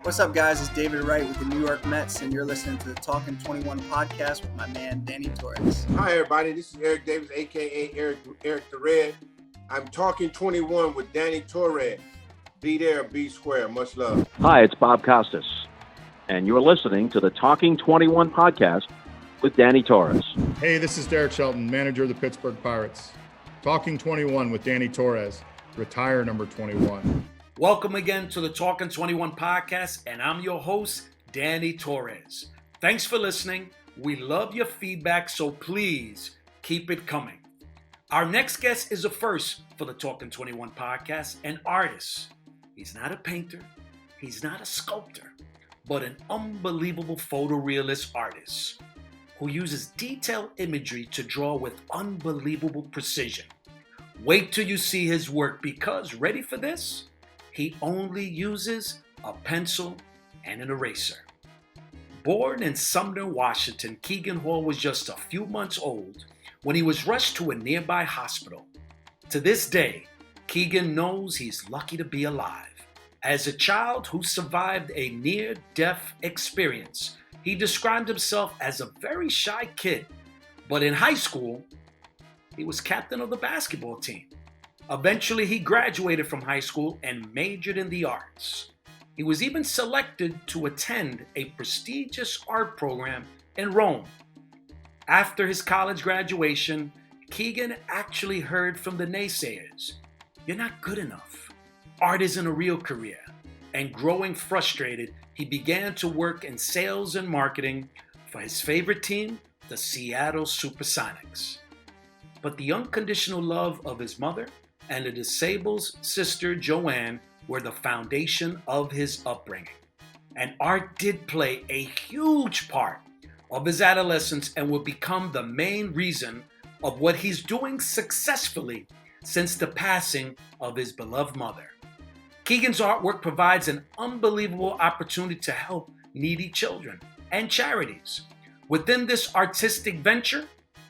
What's up, guys? It's David Wright with the New York Mets, and you're listening to the Talkin 21 podcast with my man, Danny Torres. Hi, everybody. This is Eric Davis, a.k.a. Eric the Red. I'm Talking 21 with Danny Torres. Be there, be square. Much love. Hi, it's Bob Costas, and you're listening to the Talking 21 podcast with Danny Torres. Hey, this is Derek Shelton, manager of the Pittsburgh Pirates. Talking 21 with Danny Torres, retire number 21. Welcome again to the Talkin 21 podcast, and I'm your host, Danny Torres. Thanks for listening. We love your feedback, so please keep it coming. Our next guest is a first for the Talkin 21 podcast, an artist. He's not a painter, he's not a sculptor, but an unbelievable photorealist artist who uses detailed imagery to draw with unbelievable precision. Wait till you see his work because, ready for this? He only uses a pencil and an eraser. Born in Sumner, Washington, Keegan Hall was just a few months old when he was rushed to a nearby hospital. To this day, Keegan knows he's lucky to be alive. As a child who survived a near-death experience, he described himself as a very shy kid. But in high school, he was captain of the basketball team. Eventually, he graduated from high school and majored in the arts. He was even selected to attend a prestigious art program in Rome. After his college graduation, Keegan actually heard from the naysayers, "You're not good enough. Art isn't a real career." And growing frustrated, he began to work in sales and marketing for his favorite team, the Seattle SuperSonics. But the unconditional love of his mother and the disabled sister Joanne were the foundation of his upbringing. And art did play a huge part of his adolescence and would become the main reason of what he's doing successfully since the passing of his beloved mother. Keegan's artwork provides an unbelievable opportunity to help needy children and charities. Within this artistic venture,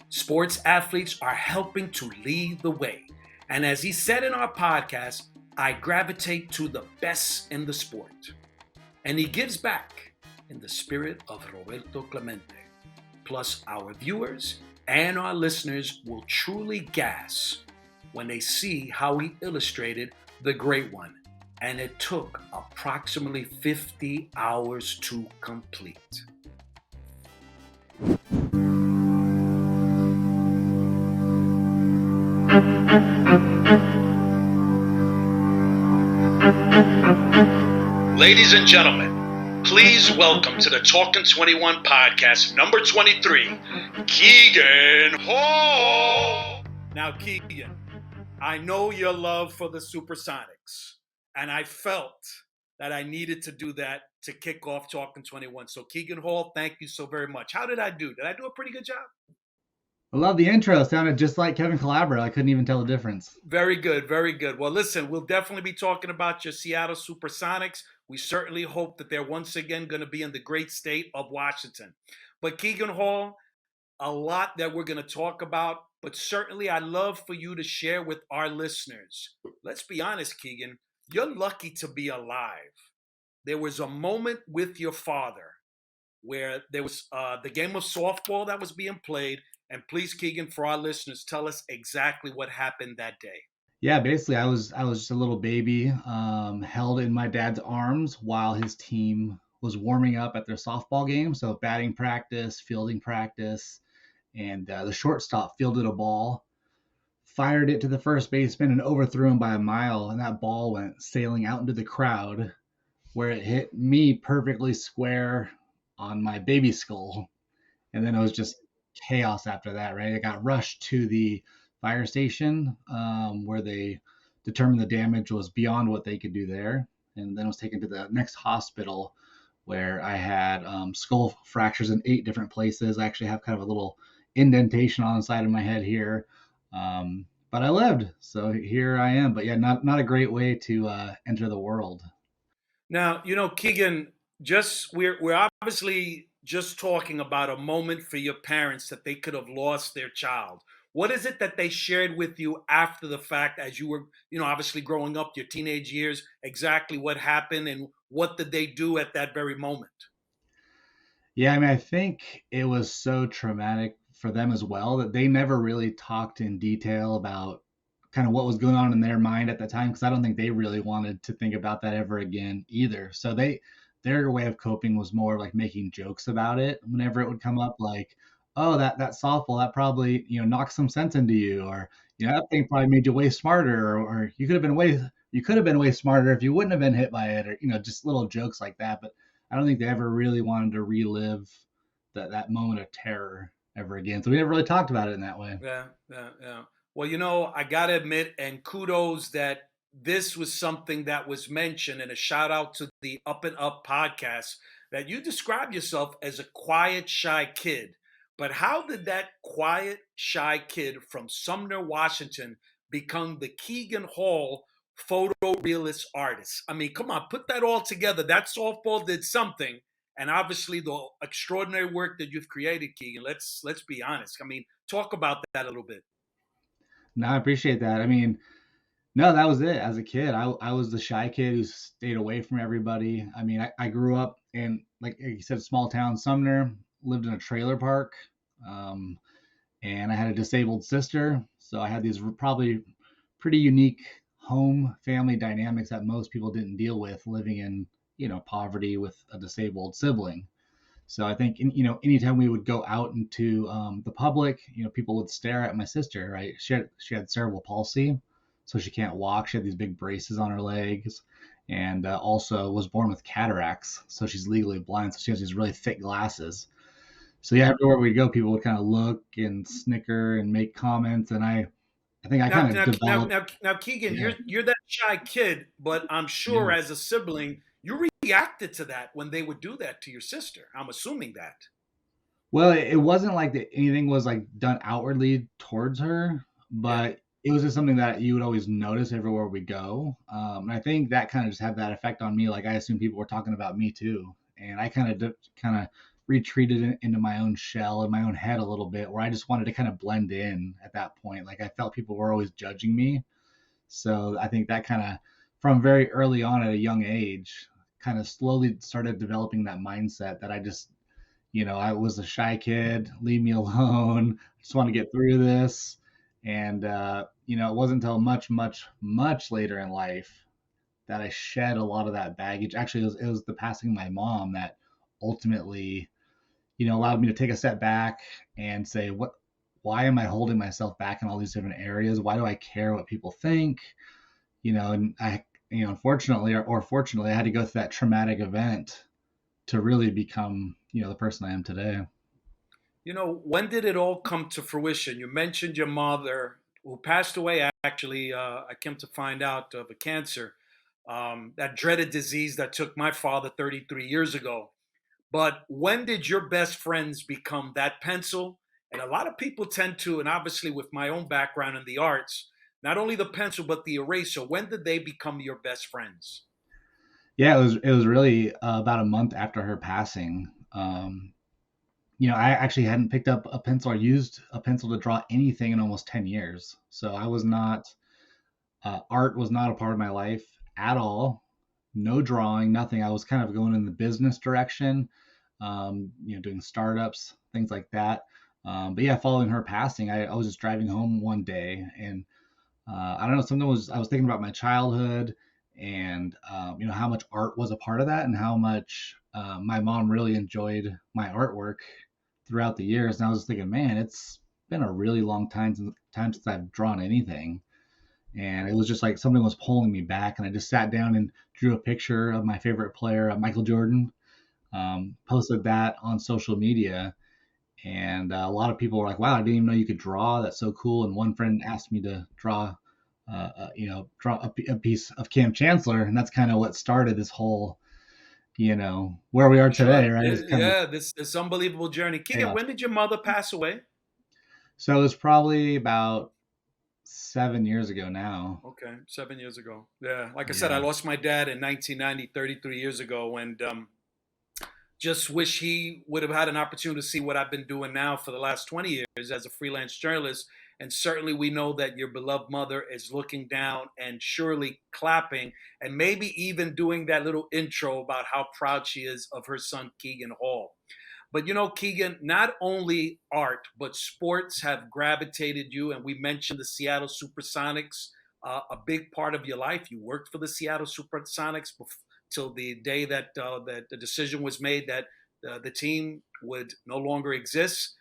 sports athletes are helping to lead the way. And as he said in our podcast, I gravitate to the best in the sport. And he gives back in the spirit of Roberto Clemente. Plus, our viewers and our listeners will truly gasp when they see how he illustrated the great one. And it took approximately 50 hours to complete. Ladies and gentlemen, please welcome to the Talkin 21 podcast, number 23, Keegan Hall. Now, Keegan, I know your love for the SuperSonics, and I felt that I needed to do that to kick off Talkin 21. So, Keegan Hall, thank you so very much. How did I do? Did I do a pretty good job? I love the intro. It sounded just like Kevin Calabro. I couldn't even tell the difference. Very good, very good. Well, listen, we'll definitely be talking about your Seattle SuperSonics. We certainly hope that they're once again going to be in the great state of Washington. But Keegan Hall, a lot that we're going to talk about, but certainly I'd love for you to share with our listeners. Let's be honest, Keegan, you're lucky to be alive. There was a moment with your father where there was the game of softball that was being played. And please, Keegan, for our listeners, tell us exactly what happened that day. Yeah, basically, I was just a little baby, held in my dad's arms while his team was warming up at their softball game. So batting practice, fielding practice, and the shortstop fielded a ball, fired it to the first baseman, and overthrew him by a mile. And that ball went sailing out into the crowd, where it hit me perfectly square on my baby skull. And then it was just chaos after that, right? I got rushed to the fire station where they determined the damage was beyond what they could do there, and then was taken to the next hospital where I had skull fractures in 8 different places. I actually have kind of a little indentation on the side of my head here, but I lived, so here I am. But yeah, not a great way to enter the world. Now, Keegan, we're obviously just talking about a moment for your parents that they could have lost their child. What is it that they shared with you after the fact, as you were, obviously growing up, your teenage years, exactly what happened and what did they do at that very moment? Yeah, I mean, I think it was so traumatic for them as well that they never really talked in detail about kind of what was going on in their mind at the time, because I don't think they really wanted to think about that ever again either. So their way of coping was more like making jokes about it whenever it would come up, like, oh, that softball that probably knocked some sense into you, or that thing probably made you way smarter, or you could have been way smarter if you wouldn't have been hit by it, or just little jokes like that. But I don't think they ever really wanted to relive that moment of terror ever again. So we never really talked about it in that way. Yeah, yeah, yeah. Well, I got to admit, and kudos that this was something that was mentioned, and a shout out to the Up and Up podcast, that you describe yourself as a quiet, shy kid. But how did that quiet, shy kid from Sumner, Washington, become the Keegan Hall photorealist artist? I mean, come on, put that all together. That softball did something, and obviously the extraordinary work that you've created, Keegan. Let's be honest. I mean, talk about that a little bit. No, I appreciate that. I mean, no, that was it. As a kid, I was the shy kid who stayed away from everybody. I mean, I grew up in, like you said, small town Sumner, lived in a trailer park, um, and I had a disabled sister. So I had these probably pretty unique home family dynamics that most people didn't deal with living in, poverty with a disabled sibling. So I think, anytime we would go out into the public, people would stare at my sister, right? She had cerebral palsy, so she can't walk. She had these big braces on her legs, and also was born with cataracts, so she's legally blind. So she has these really thick glasses. So yeah, everywhere we go, people would kind of look and snicker and make comments, and I think I Now, kind of now, now, developed. now, now, Keegan, Yeah, you're that shy kid, but I'm sure yeah. as a sibling, you reacted to that when they would do that to your sister. I'm assuming that. Well, it wasn't like that anything was like done outwardly towards her, Yeah. but it was just something that you would always notice everywhere we go. And I think that kind of just had that effect on me. Like I assume people were talking about me too, and I kind of retreated into my own shell in my own head a little bit, where I just wanted to kind of blend in at that point. Like I felt people were always judging me, so I think that kind of, from very early on at a young age, kind of slowly started developing that mindset that I just, I was a shy kid, leave me alone. I just want to get through this. And, it wasn't until much, much, much later in life that I shed a lot of that baggage. Actually, it was the passing of my mom that ultimately, allowed me to take a step back and say, why am I holding myself back in all these different areas? Why do I care what people think? And I, unfortunately or fortunately, I had to go through that traumatic event to really become, the person I am today. When did it all come to fruition? You mentioned your mother, who passed away, actually, I came to find out, of a cancer, that dreaded disease that took my father 33 years ago. But when did your best friends become that pencil? And a lot of people tend to, and obviously with my own background in the arts, not only the pencil, but the eraser. When did they become your best friends? Yeah, it was really about a month after her passing. I actually hadn't picked up a pencil or used a pencil to draw anything in almost 10 years. So I was not, art was not a part of my life at all. No drawing, nothing. I was kind of going in the business direction, doing startups, things like that. But yeah, following her passing, I was just driving home one day, and I don't know, I was thinking about my childhood, and how much art was a part of that, and how much my mom really enjoyed my artwork throughout the years. And I was thinking, man, it's been a really long time since I've drawn anything. And it was just like something was pulling me back. And I just sat down and drew a picture of my favorite player, Michael Jordan, posted that on social media. And a lot of people were like, wow, I didn't even know you could draw. That's so cool. And one friend asked me to draw a piece of Cam Chancellor. And that's kind of what started this whole, where we are today, Sure. right? It's kind of Yeah, this unbelievable journey. Keegan, chaos. when did your mother pass away? So it was probably about 7 years ago now. Okay, 7 years ago. Yeah, like I said, I Yeah. lost my dad in 1990, 33 years ago, and just wish he would have had an opportunity to see what I've been doing now for the last 20 years as a freelance journalist. And certainly we know that your beloved mother is looking down and surely clapping and maybe even doing that little intro about how proud she is of her son, Keegan Hall. But Keegan, not only art, but sports have gravitated you. And we mentioned the Seattle SuperSonics, a big part of your life. You worked for the Seattle SuperSonics till the day that that the decision was made that the team would no longer exist.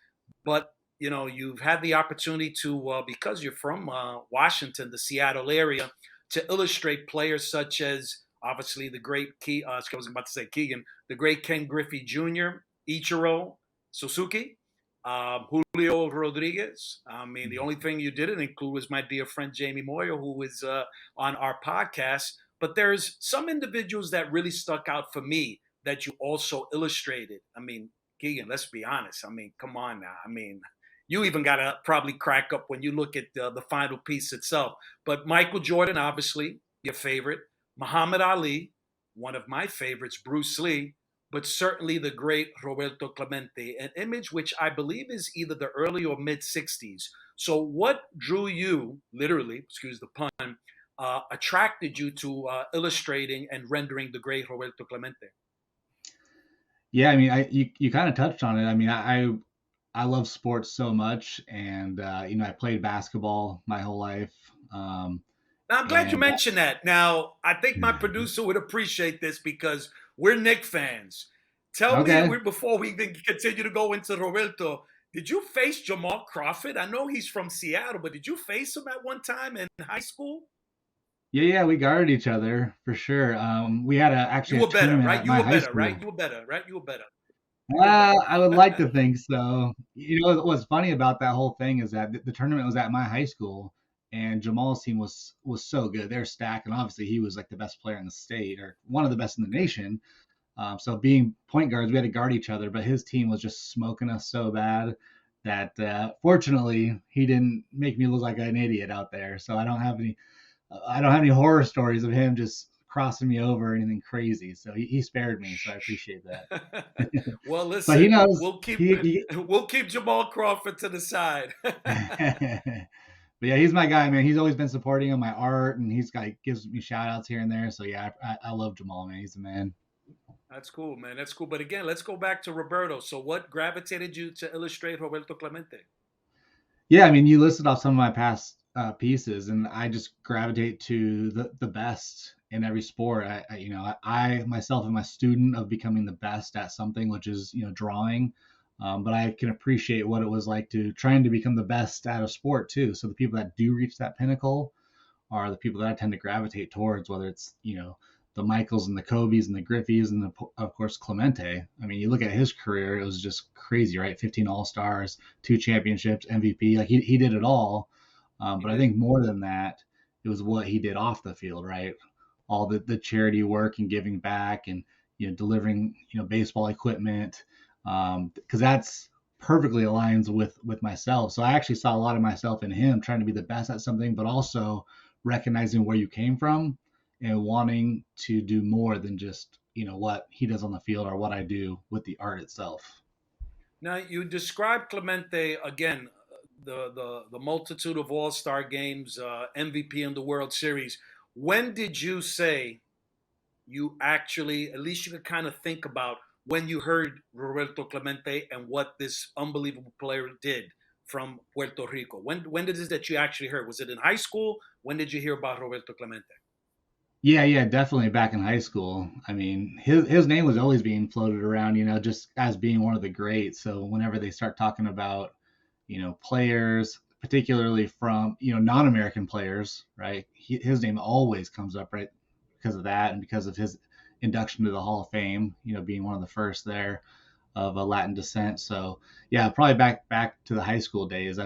But you've had the opportunity to, because you're from Washington, the Seattle area, to illustrate players such as obviously the great I was about to say Keegan, the great Ken Griffey Jr., Ichiro Suzuki, Julio Rodriguez. I mean, the only thing you didn't include was my dear friend Jamie Moyer, who was on our podcast. But there's some individuals that really stuck out for me that you also illustrated. I mean, Keegan, let's be honest. I mean, come on now. I mean, you even got to probably crack up when you look at the final piece itself. But Michael Jordan, obviously, your favorite. Muhammad Ali, one of my favorites, Bruce Lee, but certainly the great Roberto Clemente, an image which I believe is either the early or mid 60s. So what drew you, literally, excuse the pun, attracted you to illustrating and rendering the great Roberto Clemente? Yeah, I mean, you kind of touched on it. I mean, I love sports so much, and I played basketball my whole life. Now, I'm glad you And mentioned that. Now, I think my producer would appreciate this because we're Knick fans. Tell me, okay. before we even continue to go into Roberto, did you face Jamal Crawford? I know he's from Seattle, but did you face him at one time in high school? Yeah, we guarded each other for sure. We had actually You a were better, tournament right? at You my were high better, school. right? You were better, right? You were better. You were better. I would like to think so. What's funny about that whole thing is that the tournament was at my high school, and Jamal's team was so good. They're stacked, and obviously he was like the best player in the state, or one of the best in the nation. So being point guards, we had to guard each other, but his team was just smoking us so bad that fortunately he didn't make me look like an idiot out there. So I don't have any horror stories of him just crossing me over or anything crazy. So he spared me. So I appreciate that. Well, But he listen, knows we'll keep he we'll keep Jamal Crawford to the side. But yeah, he's my guy, man. He's always been supporting on my art, and he's got gives me shout outs here and there. So yeah, I love Jamal, man. He's the man. That's cool, man. That's cool. But again, let's go back to Roberto. So what gravitated you to illustrate Roberto Clemente? Yeah, I mean, you listed off some of my past pieces, and I just gravitate to the best in every sport. I myself am a student of becoming the best at something, which is drawing. But I can appreciate what it was like to trying to become the best at a sport too. So the people that do reach that pinnacle are the people that I tend to gravitate towards, whether it's the Michaels and the Kobe's and the Griffeys and of course Clemente. I mean, you look at his career; it was just crazy, right? 15 All Stars, 2 championships, MVP. Like he did it all. But I think more than that, it was what he did off the field, right? All the charity work and giving back, and delivering baseball equipment, because that's perfectly aligns with myself. So I actually saw a lot of myself in him, trying to be the best at something, but also recognizing where you came from and wanting to do more than just what he does on the field or what I do with the art itself. Now you describe Clemente again, the multitude of All-Star games, MVP in the World Series. When did you say you actually, at least you could kind of think about when you heard Roberto Clemente and what this unbelievable player did from Puerto Rico? When did it that you actually heard? Was it in high school? When did you hear about Roberto Clemente? Yeah, definitely back in high school. I mean, his name was always being floated around, just as being one of the greats. So whenever they start talking about, players, particularly from, non-American players, right? His name always comes up, right? Because of that and because of his induction to the Hall of Fame, being one of the first there of a Latin descent. So yeah, probably back to the high school days.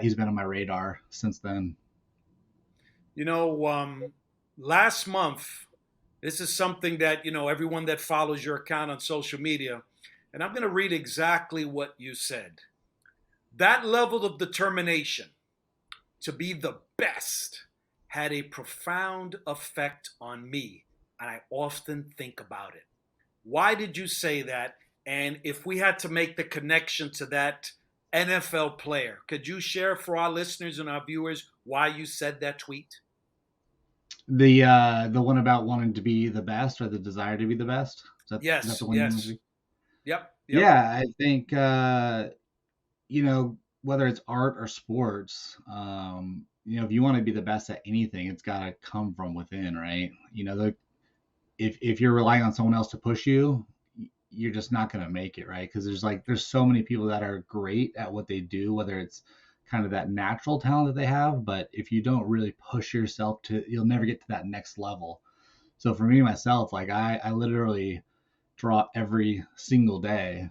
He's been on my radar since then. Last month, this is something that, everyone that follows your account on social media, and I'm going to read exactly what you said. That level of determination to be the best had a profound effect on me, and I often think about it. Why did you say that? And if we had to make the connection to that NFL player. Could you share for our listeners and our viewers why you said that tweet? The one about wanting to be the best or the desire to be the best. Is that Yes, the one you want to yes. see? Yep, yep. Yeah, I think whether it's art or sports, if you want to be the best at anything, it's got to come from within, right? If you're relying on someone else to push you, you're just not going to make it, right? Because there's so many people that are great at what they do, whether it's kind of that natural talent that they have, but if you don't really push yourself you'll never get to that next level. So for me myself, like I literally draw every single day,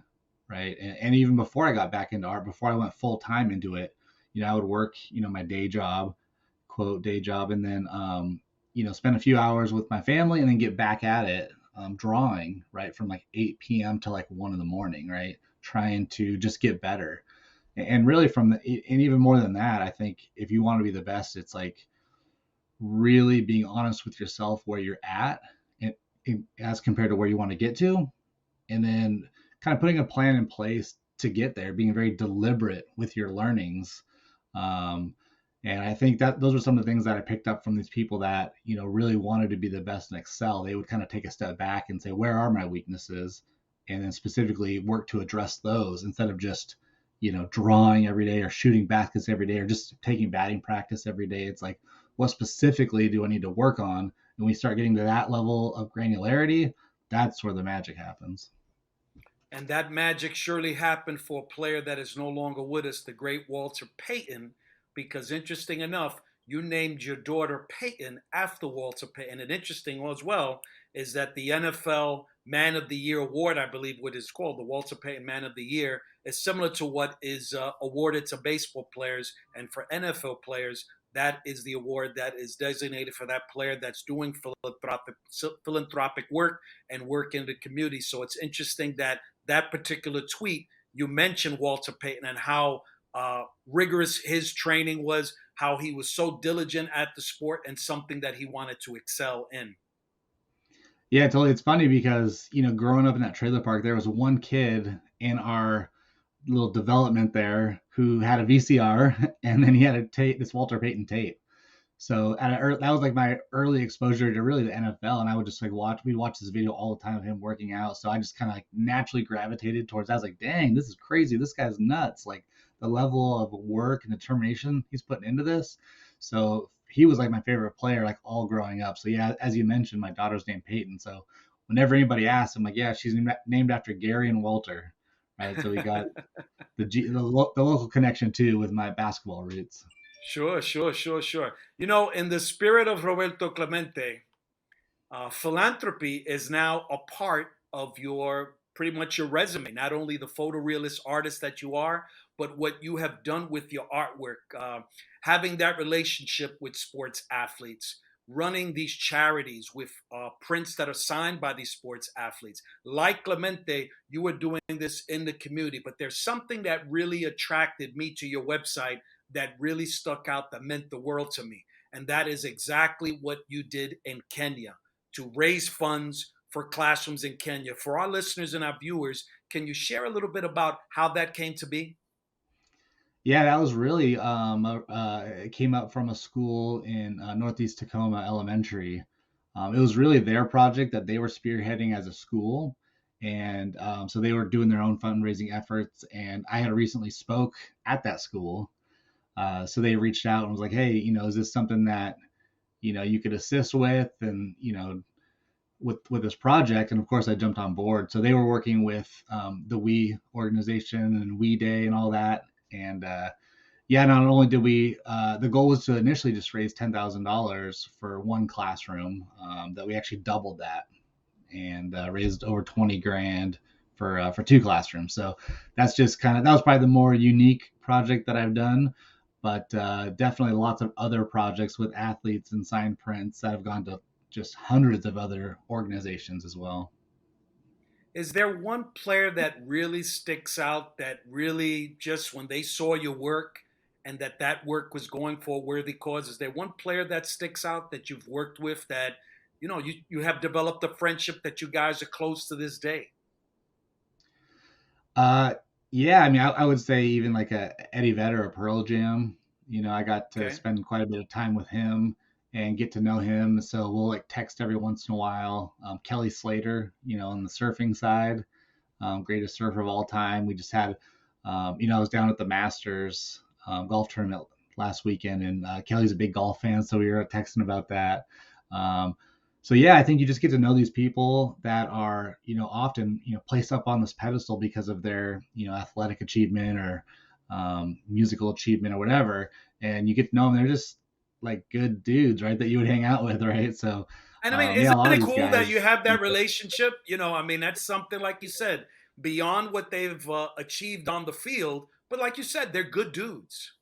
right? And even before I got back into art, before I went full time into it, I would work, my day job, quote day job, and then spend a few hours with my family and then get back at it, drawing, right, from like 8 p.m. to like 1 in the morning, right, trying to just get better. And really and even more than that, I think if you want to be the best, it's like really being honest with yourself where you're at and as compared to where you want to get to, and then kind of putting a plan in place to get there, being very deliberate with your learnings. And I think that those are some of the things that I picked up from these people that, really wanted to be the best and excel. They would kind of take a step back and say, where are my weaknesses? And then specifically work to address those instead of just, drawing every day or shooting baskets every day or just taking batting practice every day. It's like, what specifically do I need to work on? And we start getting to that level of granularity, that's where the magic happens. And that magic surely happened for a player that is no longer with us, the great Walter Payton, because interesting enough, you named your daughter Payton after Walter Payton. And interesting as well is that the NFL Man of the Year award, I believe what it's called, the Walter Payton Man of the Year, is similar to what is awarded to baseball players. And for NFL players, that is the award that is designated for that player that's doing philanthropic work and work in the community. So it's interesting that particular tweet, you mentioned Walter Payton and how rigorous his training was, how he was so diligent at the sport and something that he wanted to excel in. Yeah, totally. It's funny because, growing up in that trailer park, there was one kid in our little development there who had a VCR and then he had a tape, this Walter Payton tape. So that was like my early exposure to really the NFL. And I would just like we'd watch this video all the time of him working out. So I just kind of like naturally gravitated towards, I was like, dang, this is crazy. This guy's nuts. Like the level of work and determination he's putting into this. So he was like my favorite player, like all growing up. So yeah, as you mentioned, my daughter's named Peyton. So whenever anybody asks, I'm like, yeah, she's named after Gary and Walter. Right. So we got the local connection too with my basketball roots. Sure. In the spirit of Roberto Clemente, philanthropy is now a part of pretty much your resume, not only the photorealist artist that you are, but what you have done with your artwork, having that relationship with sports athletes, running these charities with prints that are signed by these sports athletes. Like Clemente, you were doing this in the community, but there's something that really attracted me to your website that really stuck out, that meant the world to me. And that is exactly what you did in Kenya to raise funds for classrooms in Kenya. For our listeners and our viewers, can you share a little bit about how that came to be? Yeah, that was really it came up from a school in Northeast Tacoma Elementary. It was really their project that they were spearheading as a school, and so they were doing their own fundraising efforts. And I had recently spoke at that school, so they reached out and was like, "Hey, is this something that you could assist with?" And with this project, and of course I jumped on board. So they were working with the We organization and We Day and all that. And yeah, not only did we, the goal was to initially just raise $10,000 for one classroom, that we actually doubled that and raised over 20 grand for two classrooms. So that's just that was probably the more unique project that I've done, but definitely lots of other projects with athletes and signed prints that have gone to just hundreds of other organizations as well. Is there one player that really sticks out, that really just when they saw your work and that work was going for a worthy cause? Is there one player that sticks out that you've worked with that, you have developed a friendship that you guys are close to this day? Yeah, I mean, I would say even like a Eddie Vedder or Pearl Jam. I got to Okay. spend quite a bit of time with him and get to know him. So we'll like text every once in a while. Kelly Slater, on the surfing side, greatest surfer of all time. We just had, I was down at the Masters golf tournament last weekend, and Kelly's a big golf fan, so we were texting about that. Um, so yeah, I think you just get to know these people that are, often, placed up on this pedestal because of their, athletic achievement or musical achievement or whatever, and you get to know them. They're just like good dudes, right? That you would hang out with, right? So, And I mean, yeah, isn't a lot of it these cool that guys. you have that relationship? I mean, that's something like you said, beyond what they've achieved on the field. But like you said, they're good dudes.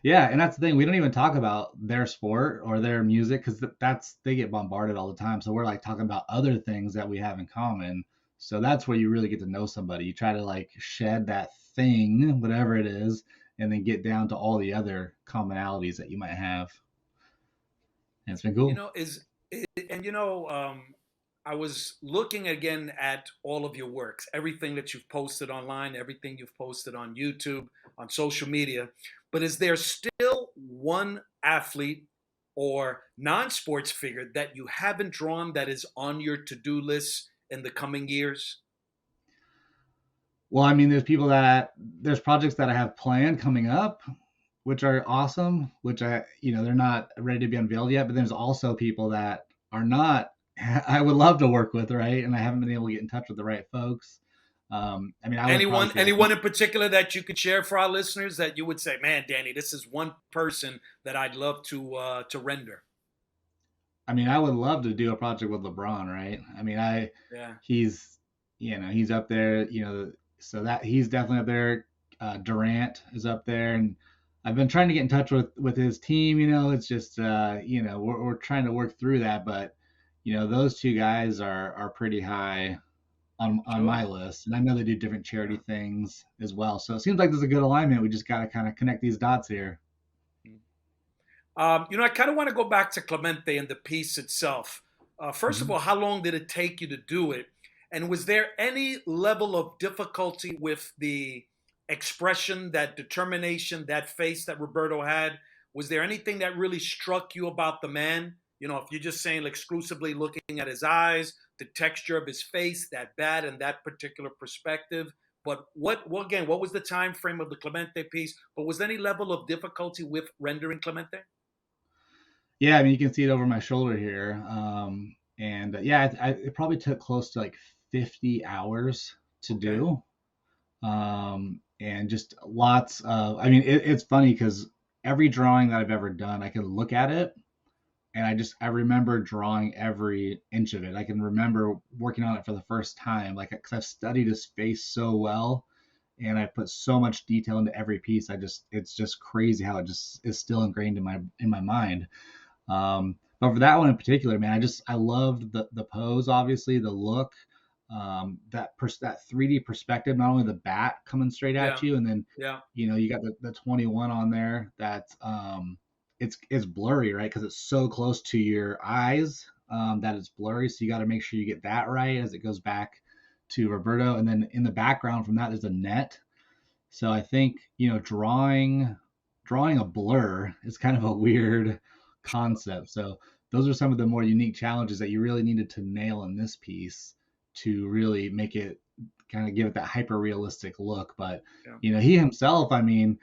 Yeah, and that's the thing. We don't even talk about their sport or their music because that's they get bombarded all the time. So we're like talking about other things that we have in common. So that's where you really get to know somebody. You try to like shed that thing, whatever it is, and then get down to all the other commonalities that you might have. And it's been You cool. know, is and I was looking again at all of your works, everything that you've posted online, everything you've posted on YouTube, on social media. But is there still one athlete or non-sports figure that you haven't drawn that is on your to-do list in the coming years? Well, I mean, there's projects that I have planned coming up, which are awesome, which they're not ready to be unveiled yet, but there's also people that are not, I would love to work with, right? And I haven't been able to get in touch with the right folks. I mean, I would probably Anyone, say like, anyone in particular that you could share for our listeners that you would say, "Man, Danny, this is one person that I'd love to render." I mean, I would love to do a project with LeBron, right? I mean, Yeah. he's, he's up there, so that he's definitely up there. Durant is up there, and I've been trying to get in touch with his team. It's just, we're trying to work through that, but those two guys are pretty high on Sure. my list, and I know they do different charity Yeah. things as well. So it seems like there's a good alignment. We just got to kind of connect these dots here. I kind of want to go back to Clemente and the piece itself. First of Mhm. all, how long did it take you to do it? And was there any level of difficulty with the expression, that determination, that face that Roberto had? Was there anything that really struck you about the man? If you're just saying exclusively looking at his eyes, the texture of his face, that bat and that particular perspective. But what was the time frame of the Clemente piece? But was there any level of difficulty with rendering Clemente? Yeah, I mean, you can see it over my shoulder here. And yeah, it probably took close to like 50 hours to Okay. do. And just lots of, I mean, it's funny because every drawing that I've ever done, I can look at it and I remember drawing every inch of it. I can remember working on it for the first time, like, because I've studied his face so well and I put so much detail into every piece. It's just crazy how it just is still ingrained in my mind. But for that one in particular, man, I loved the pose, obviously the look, that 3D perspective, not only the bat coming straight at Yeah. you, and then Yeah. you got the 21 on there. That it's blurry, right? Because it's so close to your eyes, that it's blurry. So you got to make sure you get that right as it goes back to Roberto, and then in the background from that is a net. So I think, drawing a blur is kind of a weird concept. So those are some of the more unique challenges that you really needed to nail in this piece to really make it kind of give it that hyper realistic look. But Yeah. he himself, I mean,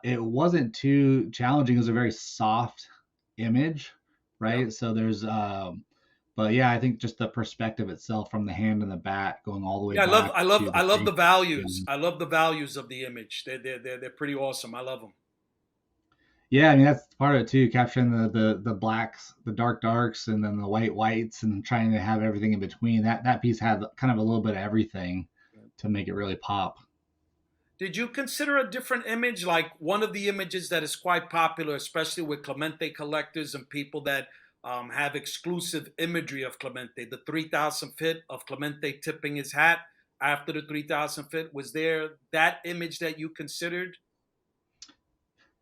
it wasn't too challenging. It was a very soft image, Yeah. right? So but yeah, I think just the perspective itself from the hand and the bat going all the way Yeah. I love. back I love. to the I love face. the values. I love the values of the image. They're pretty awesome. I love them. Yeah, I mean that's part of it too, capturing the blacks, the darks, and then the whites, and trying to have everything in between. That piece had kind of a little bit of everything to make it really pop. Did you consider a different image, like one of the images that is quite popular, especially with Clemente collectors and people that have exclusive imagery of Clemente, the 3,000 feet of Clemente tipping his hat after the 3,000 feet? Was there that image that you considered?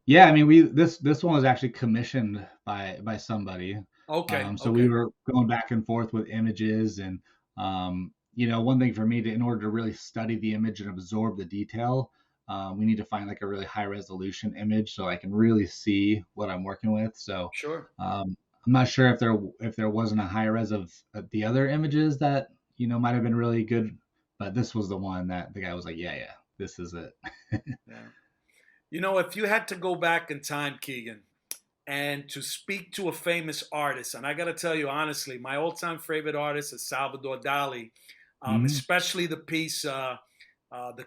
Yeah, I mean this one was actually commissioned by somebody. Okay, So we okay. were going back and forth with images, and one thing for me in order to really study the image and absorb the detail, we need to find like a really high resolution image so I can really see what I'm working with. So Sure. I'm not sure if there wasn't a high res of the other images that might have been really good, but this was the one that the guy was like, yeah, this is it. Yeah. If you had to go back in time, Keegan, and to speak to a famous artist, and I got to tell you honestly, my all-time favorite artist is Salvador Dali, Mhm. especially the piece, "The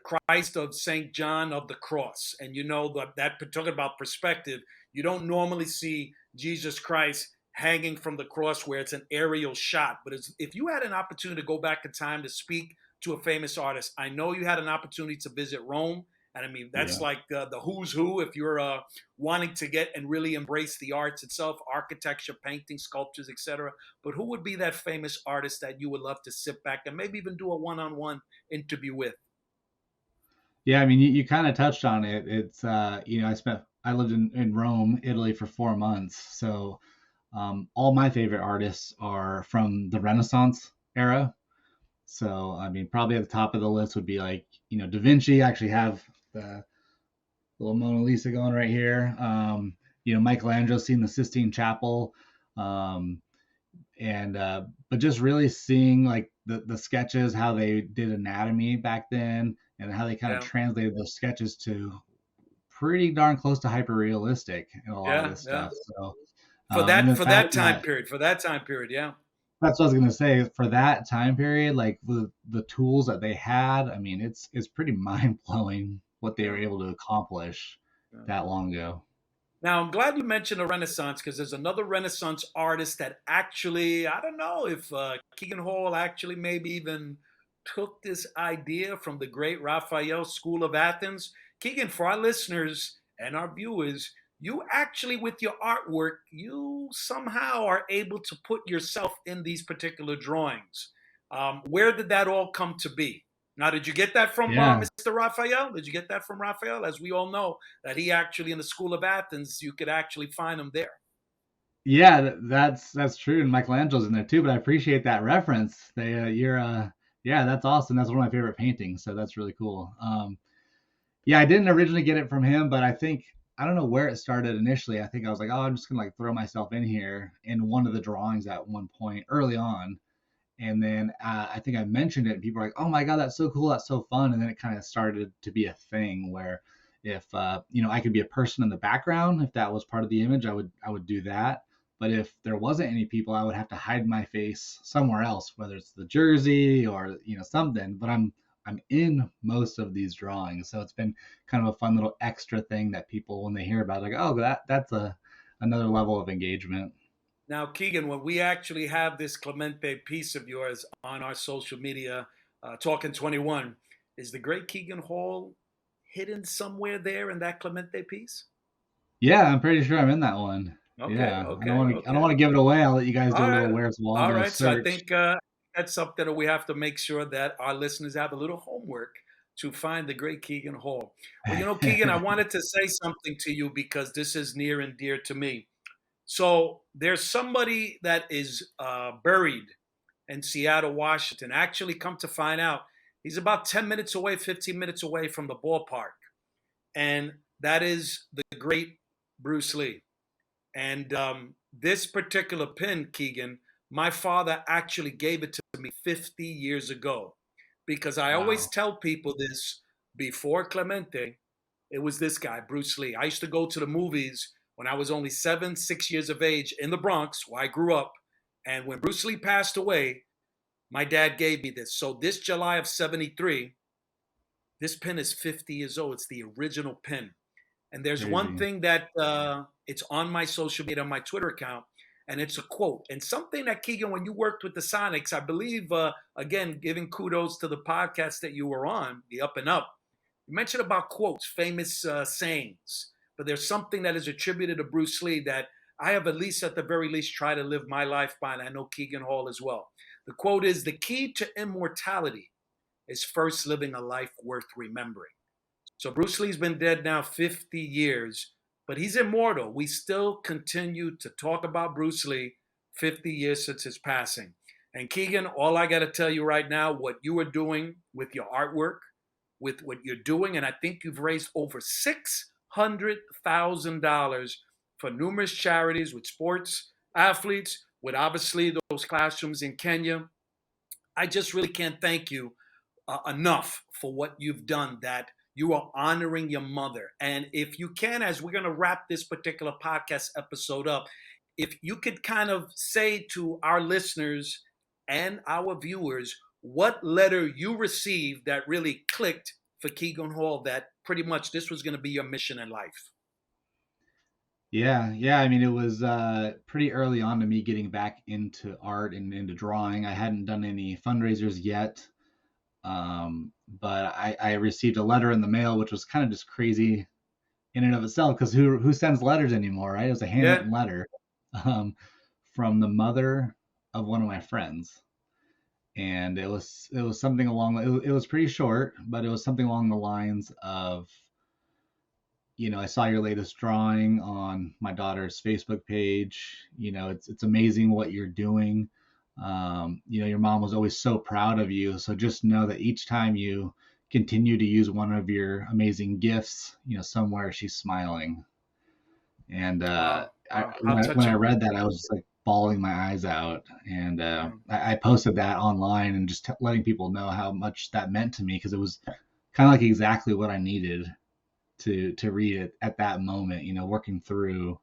Christ of Saint John of the Cross." And that talking about perspective, you don't normally see Jesus Christ hanging from the cross where it's an aerial shot. But if you had an opportunity to go back in time to speak to a famous artist, I know you had an opportunity to visit Rome. And I mean, that's Yeah. like the who's who if you're wanting to get and really embrace the arts itself, architecture, painting, sculptures, etc. But who would be that famous artist that you would love to sit back and maybe even do a one-on-one interview with? Yeah, I mean, you kind of touched on it. It's I lived in Rome, Italy for 4 months. So all my favorite artists are from the Renaissance era. So I mean, probably at the top of the list would be like Da Vinci. I actually have the little Mona Lisa going right here. Michelangelo's seen the Sistine Chapel. Um, and but just really seeing like the sketches, how they did anatomy back then, and how they kind of Yeah, translated those sketches to pretty darn close to hyper realistic in a lot of yeah, this yeah. stuff. So For and that the for fact that time that period, for that time period, yeah. that's what I was gonna say, for that time period, like the tools that they had, I mean, it's pretty mind blowing what they were Yeah. able to accomplish Yeah. that long ago. Now, I'm glad you mentioned the Renaissance because there's another Renaissance artist that actually, I don't know if Keegan Hall actually maybe even took this idea from the great Raphael School of Athens. Keegan, for our listeners and our viewers, you actually, with your artwork, you somehow are able to put yourself in these particular drawings. Where did that all come to be? Now, did you get that from Yeah. Mr. Raphael? Did you get that from Raphael? As we all know, that he actually in the School of Athens, you could actually find him there. Yeah, that's true, and Michelangelo's in there too. But I appreciate that reference. Yeah, that's awesome. That's one of my favorite paintings, so that's really cool. Yeah, I didn't originally get it from him, but I don't know where it started initially. I think I was like, oh, I'm just gonna like throw myself in here in one of the drawings at one point early on, and then I think I mentioned it, and people were like, "Oh my god, that's so cool, that's so fun!" And then it kind of started to be a thing where if I could be a person in the background, if that was part of the image, I would do that. But if there wasn't any people, I would have to hide my face somewhere else, whether it's the jersey or something. But I'm in most of these drawings, so it's been kind of a fun little extra thing that people, when they hear about it, like, oh, that's another level of engagement. Now, Keegan, when we actually have this Clemente piece of yours on our social media, Talking 21, is the great Keegan Hall hidden somewhere there in that Clemente piece? Yeah, I'm pretty sure I'm in that one. Okay, Yeah, okay, I don't okay. want to give it away. I'll let you guys do All a little right. Where's All Waldo right. So I search. think that's something that we have to make sure that our listeners have a little homework to find the great Keegan Hall. Well, Keegan, I wanted to say something to you because this is near and dear to me. So there's somebody that is buried in Seattle, Washington. Actually, come to find out, he's about 10 minutes away, 15 minutes away from the ballpark. And that is the great Bruce Lee. And this particular pin, Keegan, my father actually gave it to me 50 years ago because I always Wow. tell people this before Clemente, it was this guy, Bruce Lee. I used to go to the movies when I was only 6 years of age in the Bronx, where I grew up. And when Bruce Lee passed away, my dad gave me this. So this July of 73, this pin is 50 years old. It's the original pin. And there's one Crazy. thing that it's on my social media, on my Twitter account, and it's a quote. And something that, Keegan, when you worked with the Sonics, I believe, again, giving kudos to the podcast that you were on, the Up and Up, you mentioned about quotes, famous sayings. But there's something that is attributed to Bruce Lee that I have, at least at the very least, tried to live my life by, and I know Keegan Hall as well. The quote is, "The key to immortality is first living a life worth remembering." So Bruce Lee's been dead now 50 years, but he's immortal. We still continue to talk about Bruce Lee 50 years since his passing. And Keegan, all I got to tell you right now, what you are doing with your artwork, with what you're doing, and I think you've raised over $600,000 for numerous charities with sports athletes, with obviously those classrooms in Kenya. I just really can't thank you enough for what you've done, that you are honoring your mother. And if you can, as we're going to wrap this particular podcast episode up, if you could kind of say to our listeners and our viewers what letter you received that really clicked for Keegan Hall, that pretty much this was going to be your mission in life. Yeah. I mean, it was pretty early on to me getting back into art and into drawing. I hadn't done any fundraisers yet, but I received a letter in the mail, which was kind of just crazy in and of itself, because who sends letters anymore, right? It was a handwritten letter from the mother of one of my friends, and it was something along. It was pretty short, but it was something along the lines of, I saw your latest drawing on my daughter's Facebook page. It's amazing what you're doing. Your mom was always so proud of you. So just know that each time you continue to use one of your amazing gifts, somewhere she's smiling. And when I read that, I was just like bawling my eyes out. And I posted that online and just letting people know how much that meant to me, because it was kind of like exactly what I needed to read it at that moment, working through,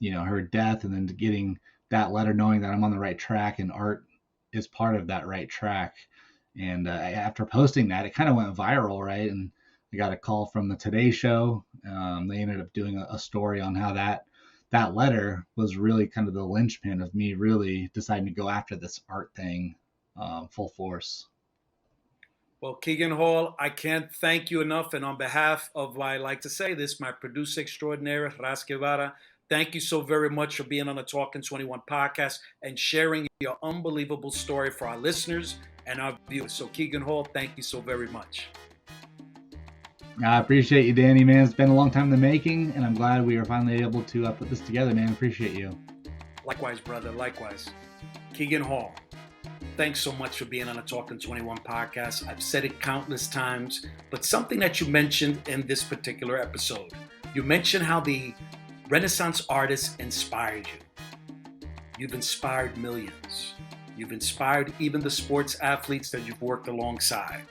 her death, and then getting that letter, knowing that I'm on the right track and art is part of that right track. And after posting that, it kind of went viral, right? And I got a call from the Today Show. They ended up doing a story on how that letter was really kind of the linchpin of me really deciding to go after this art thing full force. Well, Keegan Hall, I can't thank you enough. And on behalf of, I like to say this, my producer extraordinaire, Ras Guevara, thank you so very much for being on the Talkin 21 podcast and sharing your unbelievable story for our listeners and our viewers. So, Keegan Hall, thank you so very much. I appreciate you, Danny, man. It's been a long time in the making, and I'm glad we were finally able to put this together, man. Appreciate you. Likewise, brother. Likewise. Keegan Hall, thanks so much for being on the Talkin 21 podcast. I've said it countless times, but something that you mentioned in this particular episode, you mentioned how the Renaissance artists inspired you. You've inspired millions. You've inspired even the sports athletes that you've worked alongside.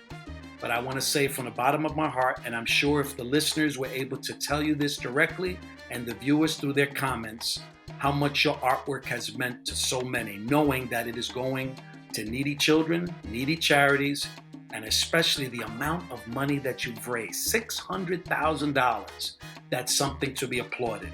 But I want to say from the bottom of my heart, and I'm sure if the listeners were able to tell you this directly, and the viewers through their comments, how much your artwork has meant to so many, knowing that it is going to needy children, needy charities, and especially the amount of money that you've raised, $600,000. That's something to be applauded.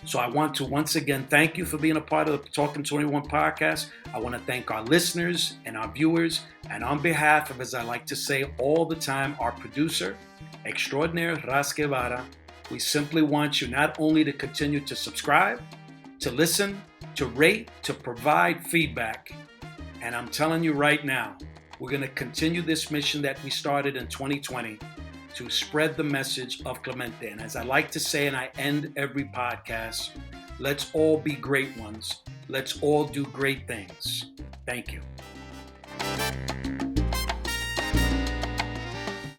So I want to once again thank you for being a part of the Talkin 21 podcast. I want to thank our listeners and our viewers. And on behalf of, as I like to say all the time, our producer extraordinaire, Ras Guevara, we simply want you not only to continue to subscribe, to listen, to rate, to provide feedback. And I'm telling you right now, we're going to continue this mission that we started in 2020 to spread the message of Clemente. And as I like to say, and I end every podcast, let's all be great ones. Let's all do great things. Thank you.